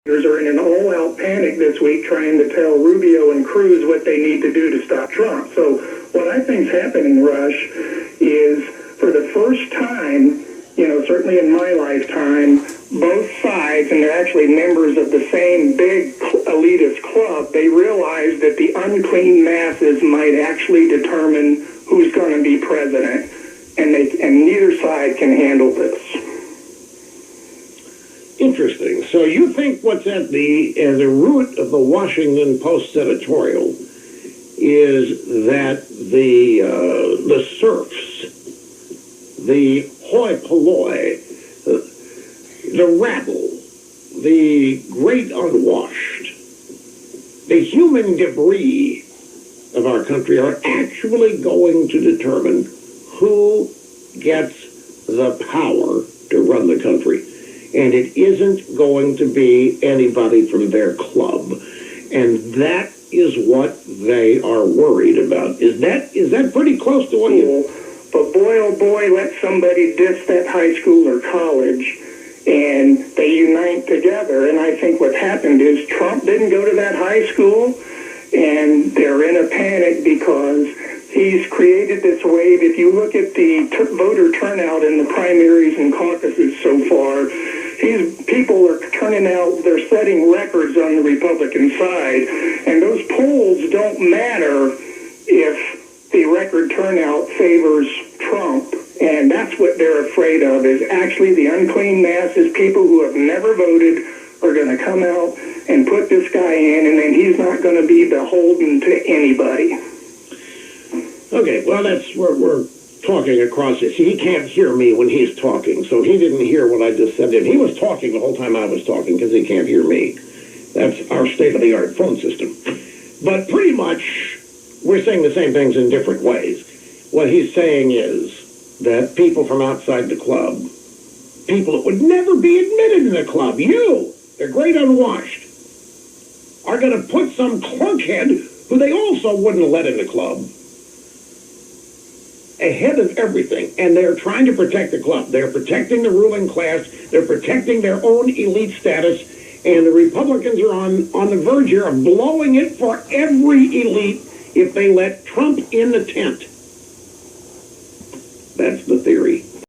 are in an all-out panic this week trying to tell Rubio and Cruz what they need to do to stop Trump. So what I think's happening, Rush, is for the first time, certainly in my lifetime, both sides, and they're actually members of the same big elitist club, they realize that the unclean masses might actually determine who's going to be president, and neither side can handle this. Interesting. So you think what's at the root of the Washington Post editorial is that the serfs, the hoi polloi, the rabble, the great unwashed, the human debris of our country are actually going to determine who gets the power to run the country. And it isn't going to be anybody from their club. And that is what they are worried about. Is that pretty close to what you... But boy, oh boy, let somebody diss that high school or college, and they unite together. And I think what's happened is Trump didn't go to that high school, and they're in a panic because he's created this wave. If you look at the voter turnout in the primaries and caucuses so far, people are turning out, they're setting records on the Republican side, and those polls don't matter if the record turnout favors Trump, and that's what they're afraid of, is actually the unclean masses, people who have never voted, are going to come out and put this guy in, and then he's not going to be beholden to anybody. Okay, well, that's where we're talking across it. See, he can't hear me when he's talking, so he didn't hear what I just said. He was talking the whole time I was talking because he can't hear me. That's our state-of-the-art phone system. But pretty much, we're saying the same things in different ways. What he's saying is that people from outside the club, people that would never be admitted in the club, they're great unwashed, are going to put some clunkhead who they also wouldn't let in the club ahead of everything, and they're trying to protect the club. They're protecting the ruling class. They're protecting their own elite status, and the Republicans are on the verge here of blowing it for every elite if they let Trump in the tent. That's the theory.